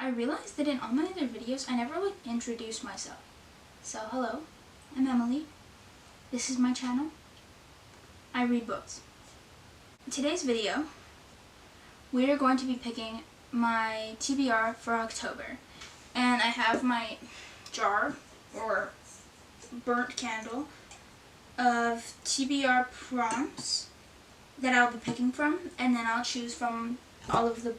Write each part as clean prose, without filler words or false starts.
I realized that in all my other videos, I never introduced myself. So, hello, I'm Emily. This is my channel. I read books. In today's video, we are going to be picking my TBR for October. And I have my jar, or burnt candle, of TBR prompts that I'll be picking from, and then I'll choose from all of the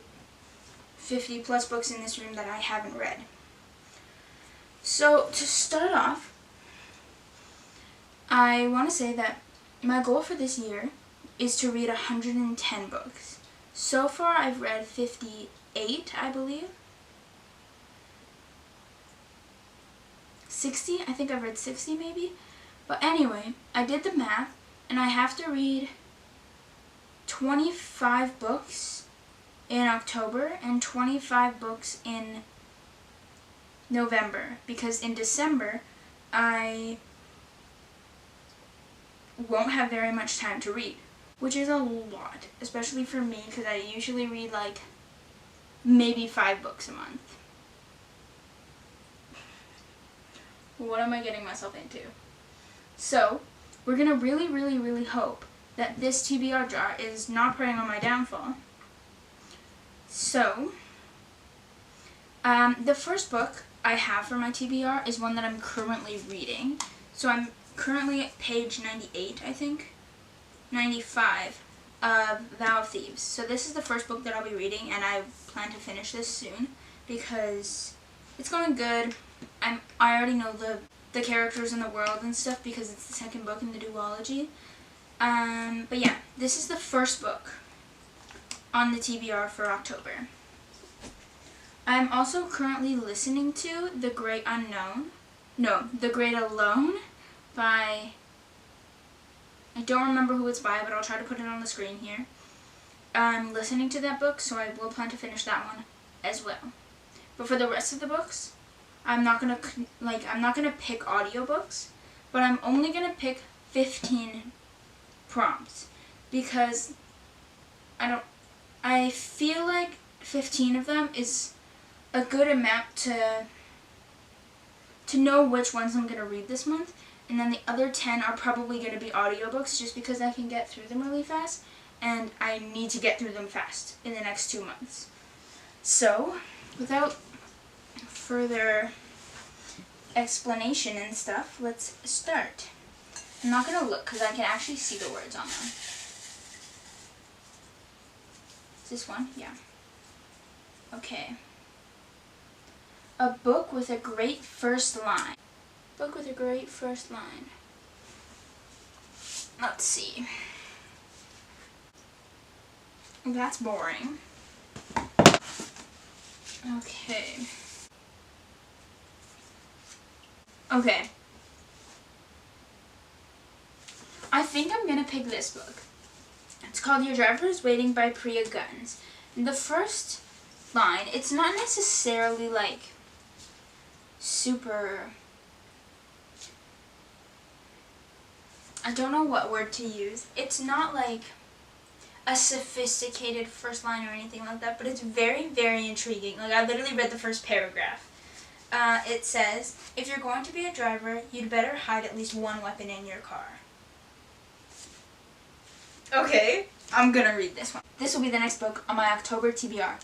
50 plus books in this room that I haven't read. So to start off, I want to say that my goal for this year is to read 110 books. So far I've read 58, I believe. 60? I think I've read 60 maybe. But anyway, I did the math, and I have to read 25 books in October and 25 books in November, because in December I won't have very much time to read, which is a lot, especially for me, because I usually read like maybe 5 books a month. What am I getting myself into? So, we're gonna really hope that this TBR jar is not preying on my downfall. So, the first book I have for my TBR is one that I'm currently reading. So I'm currently at page 98, I think, 95 of Vow of Thieves. So this is the first book that I'll be reading, and I plan to finish this soon because it's going good. I already know the characters in the world and stuff because it's the second book in the duology. But yeah, this is the first book on the TBR for October. I'm also currently listening to The Great Alone by, I don't remember who it's by, but I'll try to put it on the screen here. I'm listening to that book, so I will plan to finish that one as well. But for the rest of the books, I'm not gonna pick audiobooks, but I'm only gonna pick 15 prompts because I feel like 15 of them is a good amount to know which ones I'm going to read this month, and then the other 10 are probably going to be audiobooks just because I can get through them really fast, and I need to get through them fast in the next 2 months. So, without further explanation and stuff, let's start. I'm not going to look because I can actually see the words on them. Is this one? Yeah. Okay. A book with a great first line. Book with a great first line. Let's see. That's boring. Okay. Okay. I think I'm gonna pick this book. It's called Your Driver is Waiting by Priya Guns. And the first line, it's not necessarily like super, I don't know what word to use. It's not like a sophisticated first line or anything like that, but it's very intriguing. Like, I literally read the first paragraph. It says, if you're going to be a driver, you'd better hide at least one weapon in your car. Okay, I'm gonna read this one. This will be the next book on my October TBR.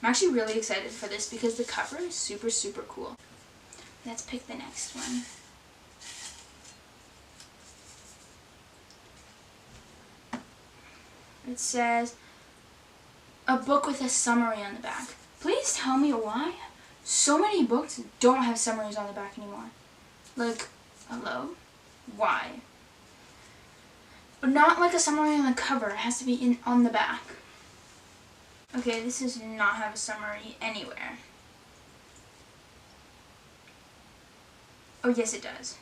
I'm actually really excited for this because the cover is super cool. Let's pick the next one. It says, a book with a summary on the back. Please tell me why so many books don't have summaries on the back anymore. Like, hello? Why? But not like a summary on the cover. It has to be on the back. Okay, this does not have a summary anywhere. Oh, yes, it does.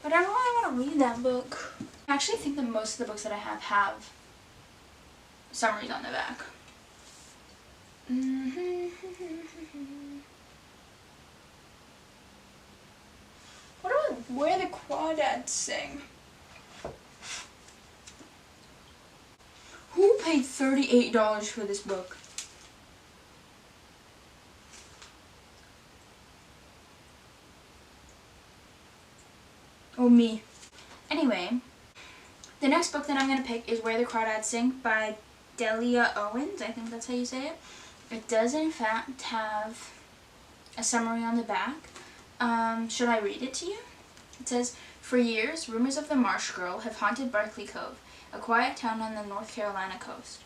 But I don't really want to read that book. I actually think that most of the books that I have summaries on the back. What about where the crawdads sing? Who paid $38 for this book? Oh, me. Anyway, the next book that I'm going to pick is Where the Crawdads Sing by Delia Owens. I think that's how you say it. It does, in fact, have a summary on the back. Should I read it to you? It says, "For years, rumors of the Marsh Girl have haunted Barkley Cove, a quiet town on the North Carolina coast.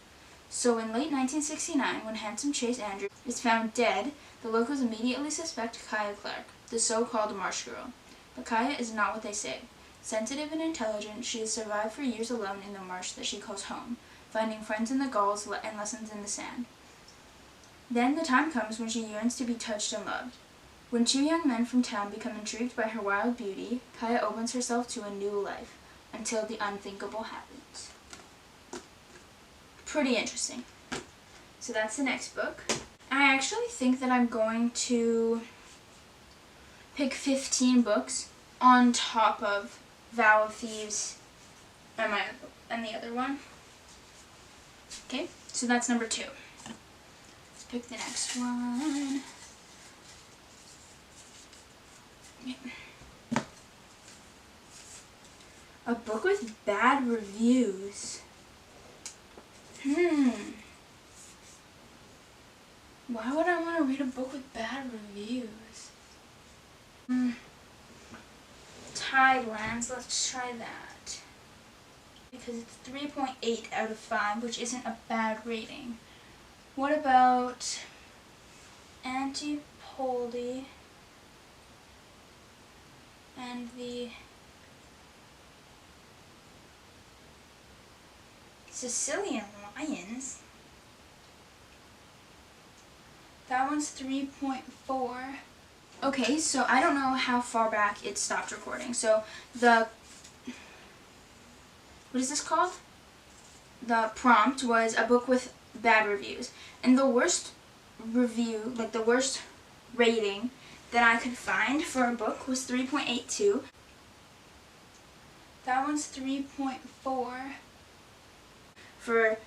So in late 1969, when handsome Chase Andrews is found dead, the locals immediately suspect Kaya Clark, the so-called Marsh Girl. But Kaya is not what they say. Sensitive and intelligent, she has survived for years alone in the marsh that she calls home, finding friends in the gulls and lessons in the sand. Then the time comes when she yearns to be touched and loved. When two young men from town become intrigued by her wild beauty, Kaya opens herself to a new life, until the unthinkable happens." Pretty interesting. So that's the next book. I actually think that I'm going to pick 15 books on top of Vow of Thieves and the other one. Okay, so that's number 2. Let's pick the next one. A book with bad reviews. Why would I want to read a book with bad reviews? Tidelands, let's try that. Because it's 3.8 out of 5, which isn't a bad rating. What about Antipoldi and the Sicilian Lions? That one's 3.4. Okay, so I don't know how far back it stopped recording. So what is this called? The prompt was a book with bad reviews. And the worst review, like the worst rating that I could find for a book was 3.82. That one's 3.4 for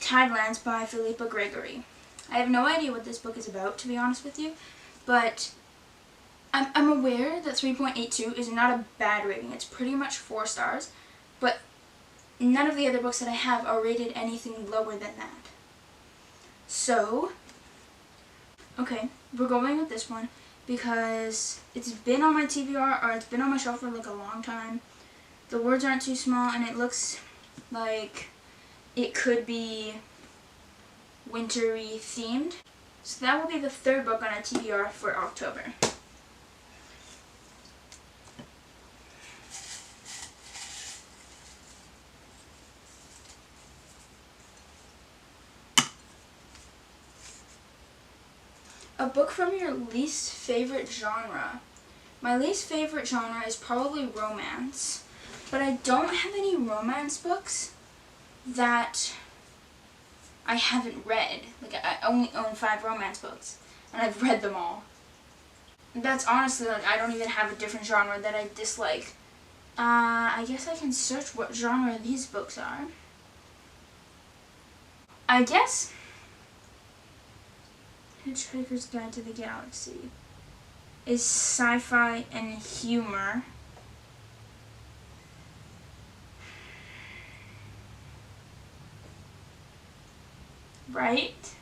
Tidelands by Philippa Gregory. I have no idea what this book is about, to be honest with you, but I'm aware that 3.82 is not a bad rating. It's pretty much 4 stars, but none of the other books that I have are rated anything lower than that. So, okay, we're going with this one because it's been on my TBR, or it's been on my shelf for like a long time. The words aren't too small, and it looks like it could be wintry themed. So that will be the 3rd book on our TBR for October. A book from your least favorite genre. My least favorite genre is probably romance, but I don't have any romance books that I haven't read. Like, I only own 5 romance books, and I've read them all. That's honestly, like, I don't even have a different genre that I dislike. I guess I can search what genre these books are. I guess Hitchhiker's Guide to the Galaxy is sci-fi and humor. Right?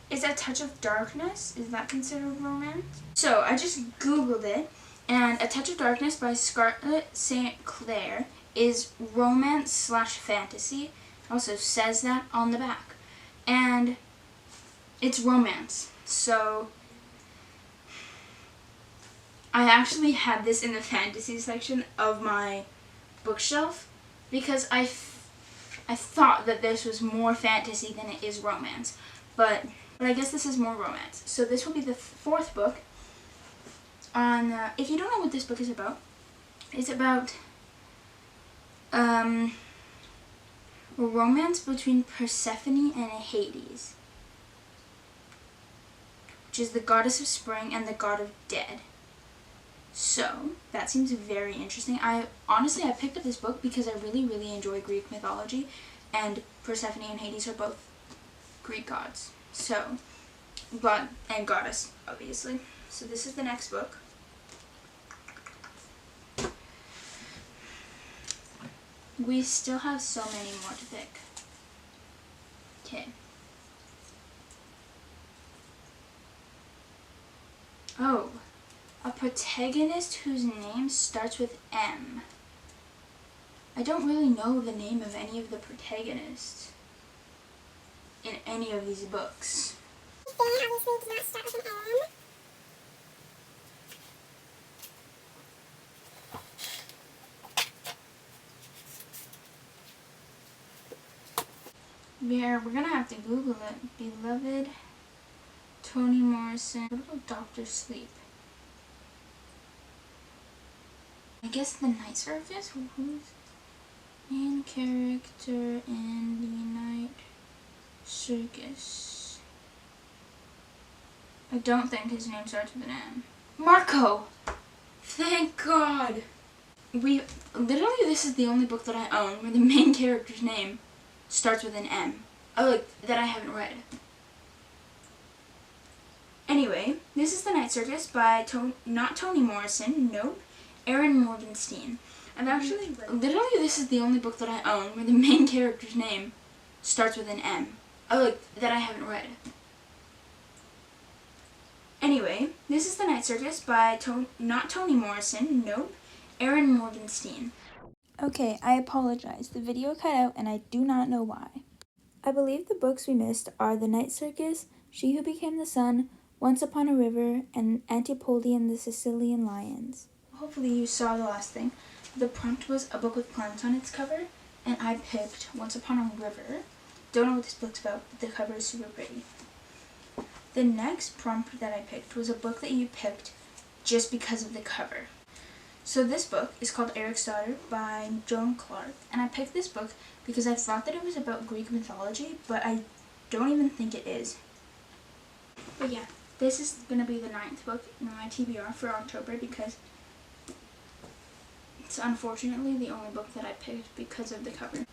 Is A Touch of Darkness, is that considered romance? So I just Googled it, and A Touch of Darkness by Scarlett St. Clair is romance/fantasy. Also says that on the back. And it's romance. So I actually had this in the fantasy section of my bookshelf because I thought that this was more fantasy than it is romance. But I guess this is more romance. So this will be the 4th book on, if you don't know what this book is about, it's about a romance between Persephone and Hades, which is the goddess of spring and the god of dead. So, that seems very interesting. I picked up this book because I really, really enjoy Greek mythology, and Persephone and Hades are both Greek gods. So, god and goddess, obviously. So this is the next book. We still have so many more to pick. Okay. Oh, a protagonist whose name starts with M. I don't really know the name of any of the protagonists in any of these books. Obviously does not start with an M. We're gonna have to Google it. Beloved, Toni Morrison. What about Dr. Sleep? I guess The Night Circus? Who's main character in The Night Circus? I don't think his name starts with an M. Marco! Thank God! Literally, this is the only book that I own where the main character's name starts with an M. Oh, like, that I haven't read. Anyway, this is The Night Circus by not Toni Morrison, nope, Erin Morgenstein. I've actually literally, this is the only book that I own where the main character's name starts with an M. Oh, like, that I haven't read. Anyway, this is The Night Circus by not Toni Morrison, nope, Erin Morgenstein. Okay, I apologize. The video cut out and I do not know why. I believe the books we missed are The Night Circus, She Who Became the Sun, Once Upon a River, and Antipode and the Sicilian Lions. Hopefully you saw the last thing. The prompt was a book with plants on its cover, and I picked Once Upon a River. Don't know what this book's about, but the cover is super pretty. The next prompt that I picked was a book that you picked just because of the cover. So this book is called Eric's Daughter by Joan Clark, and I picked this book because I thought that it was about Greek mythology, but I don't even think it is. But yeah, this is going to be the 9th book in my TBR for October because it's unfortunately the only book that I picked because of the cover.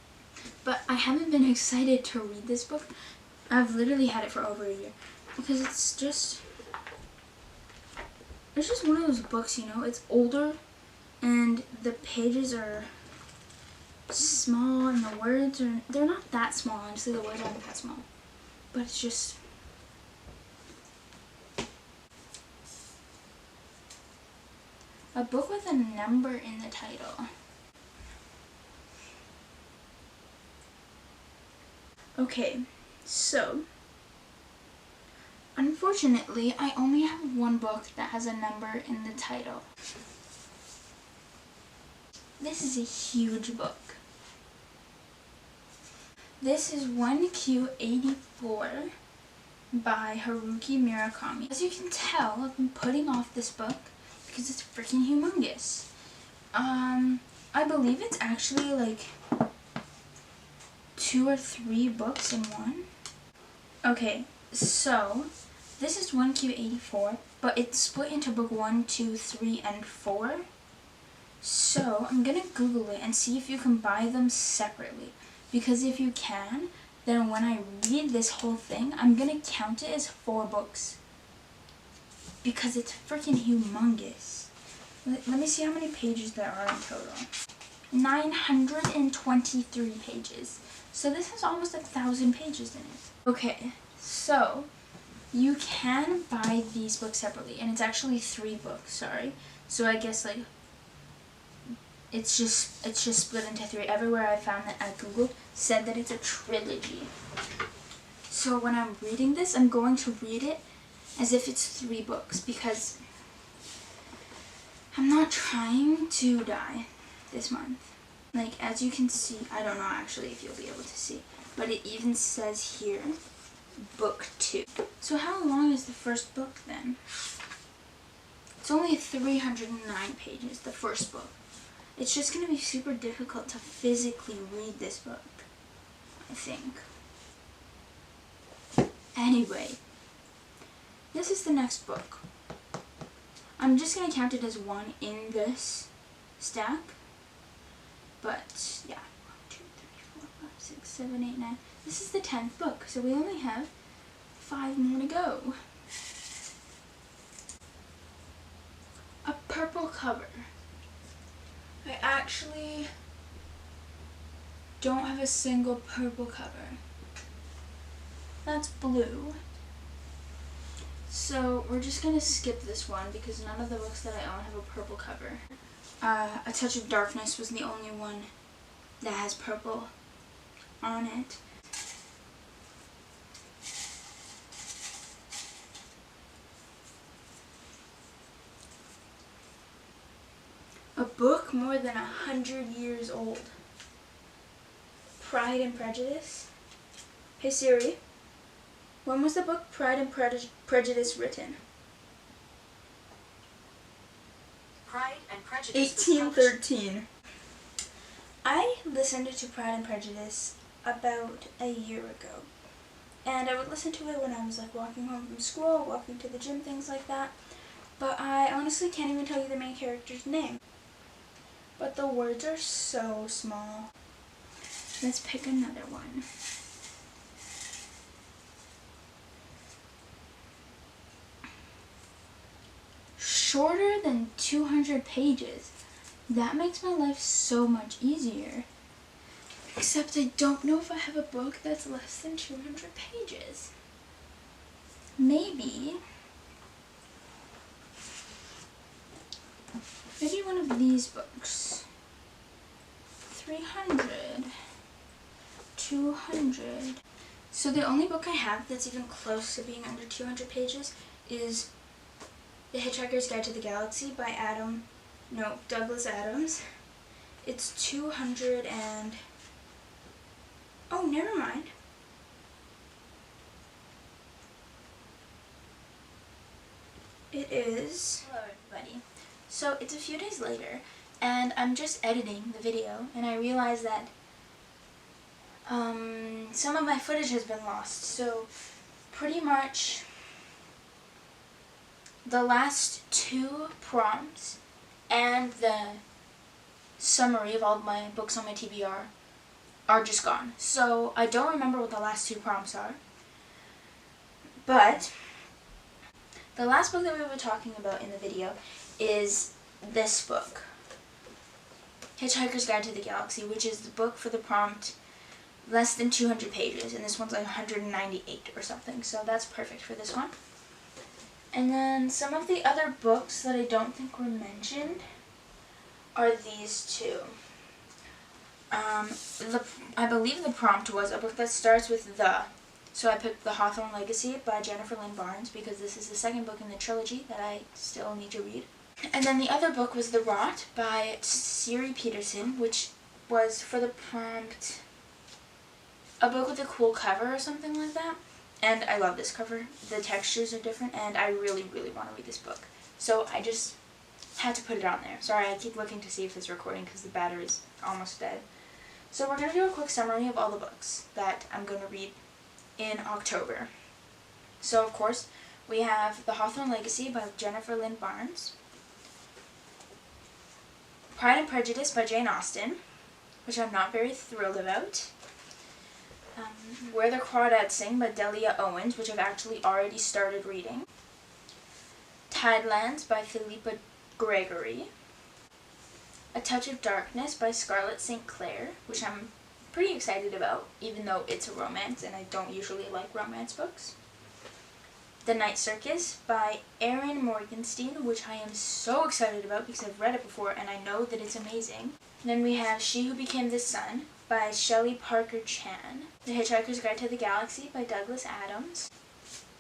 But I haven't been excited to read this book. I've literally had it for over a year because it's just one of those books, you know, it's older and the pages are small and the words they're not that small, honestly, the words aren't that small. But it's just a book with a number in the title. Okay, so unfortunately, I only have one book that has a number in the title. This is a huge book. This is 1Q84 by Haruki Murakami. As you can tell, I've been putting off this book because it's freaking humongous. I believe it's actually like 2 or 3 books in one. Okay, so this is 1Q84, but it's split into book 1, 2, 3, and 4. So I'm gonna Google it and see if you can buy them separately. Because if you can, then when I read this whole thing, I'm gonna count it as 4 books. Because it's freaking humongous. Let me see how many pages there are in total. 923 pages. So this has almost 1,000 pages in it. Okay, so you can buy these books separately, and it's actually 3 books, sorry. So I guess like it's just split into 3. Everywhere I found that I Googled said that it's a trilogy. So when I'm reading this, I'm going to read it as if it's 3 books because I'm not trying to die this month. Like, as you can see, I don't know actually if you'll be able to see, but it even says here, book 2. So how long is the first book then? It's only 309 pages, the first book. It's just going to be super difficult to physically read this book, I think. Anyway, this is the next book. I'm just going to count it as 1 in this stack. But, yeah. 1, 2, 3, 4, 5, 6, 7, 8, 9. This is the 10th book, so we only have 5 more to go. A purple cover. I actually don't have a single purple cover. That's blue. So we're just gonna skip this one because none of the books that I own have a purple cover. A Touch of Darkness was the only one that has purple on it. A book more than 100 years old. Pride and Prejudice. Hey Siri, when was the book Pride and Prejudice written? Pride and Prejudice. 1813. I listened to Pride and Prejudice about a year ago. And I would listen to it when I was like walking home from school, walking to the gym, things like that. But I honestly can't even tell you the main character's name. But the words are so small. Let's pick another one. Shorter than 200 pages. That makes my life so much easier. Except I don't know if I have a book that's less than 200 pages. Maybe one of these books. 300, 200. So the only book I have that's even close to being under 200 pages is The Hitchhiker's Guide to the Galaxy by Douglas Adams. It's 200 and... Oh, never mind. It is... Hello, everybody. So it's a few days later, and I'm just editing the video, and I realized that some of my footage has been lost. So pretty much the last 2 prompts and the summary of all of my books on my TBR are just gone. So I don't remember what the last 2 prompts are. But the last book that we were talking about in the video is this book, Hitchhiker's Guide to the Galaxy, which is the book for the prompt less than 200 pages, and this one's like 198 or something, so that's perfect for this one. And then some of the other books that I don't think were mentioned are these 2. I believe the prompt was a book that starts with the. So I picked The Hawthorne Legacy by Jennifer Lynn Barnes because this is the second book in the trilogy that I still need to read. And then the other book was The Rot by Siri Peterson, which was for the prompt a book with a cool cover or something like that. And I love this cover. The textures are different, and I really, really want to read this book. So I just had to put it on there. Sorry, I keep looking to see if it's recording because the battery's almost dead. So we're going to do a quick summary of all the books that I'm going to read in October. So, of course, we have The Hawthorne Legacy by Jennifer Lynn Barnes, Pride and Prejudice by Jane Austen, which I'm not very thrilled about, Where the Crawdads Sing by Delia Owens, which I've actually already started reading, Tidelands by Philippa Gregory, A Touch of Darkness by Scarlett St. Clair, which I'm pretty excited about, even though it's a romance and I don't usually like romance books. The Night Circus by Erin Morgenstein, which I am so excited about because I've read it before and I know that it's amazing. Then we have She Who Became the Sun by Shelley Parker Chan. The Hitchhiker's Guide to the Galaxy by Douglas Adams.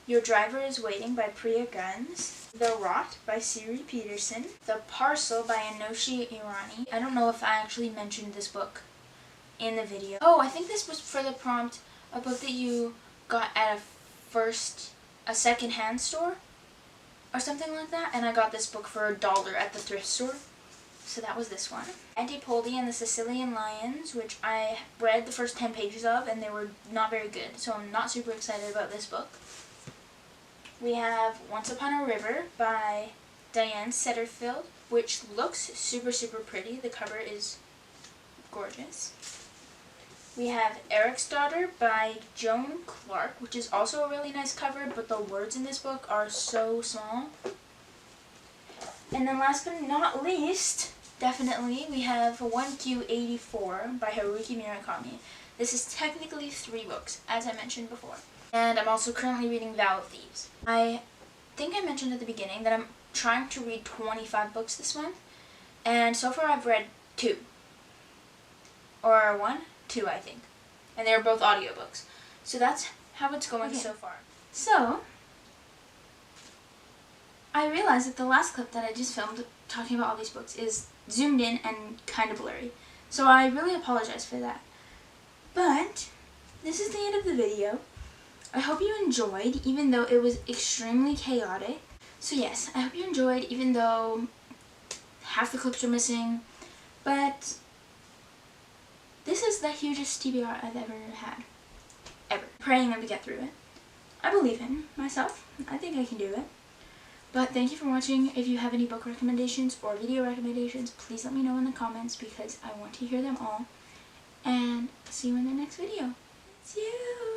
Your Driver is Waiting by Priya Guns. The Rot by Siri Peterson. The Parcel by Anoshi Irani. I don't know if I actually mentioned this book in the video. Oh, I think this was for the prompt, a book that you got at a second-hand store or something like that, and I got this book for $1 at the thrift store. So that was this one. Antipoldi and the Sicilian Lions, which I read the first 10 pages of, and they were not very good, so I'm not super excited about this book. We have Once Upon a River by Diane Setterfield, which looks super, super pretty. The cover is gorgeous. We have Eric's Daughter by Joan Clark, which is also a really nice cover, but the words in this book are so small. And then last but not least, definitely, we have 1Q84 by Haruki Murakami. This is technically 3 books, as I mentioned before. And I'm also currently reading Vow of Thieves. I think I mentioned at the beginning that I'm trying to read 25 books this month. And so far I've read 2. Or 1? 2, I think. And they're both audiobooks. So that's how it's going so far. So, I realized that the last clip that I just filmed talking about all these books is zoomed in and kind of blurry. So I really apologize for that. But, this is the end of the video. I hope you enjoyed, even though it was extremely chaotic. So yes, I hope you enjoyed, even though half the clips are missing. But, this is the hugest TBR I've ever had. Ever. Praying to get through it. I believe in myself. I think I can do it. But thank you for watching. If you have any book recommendations or video recommendations, please let me know in the comments because I want to hear them all. And see you in the next video. It's you.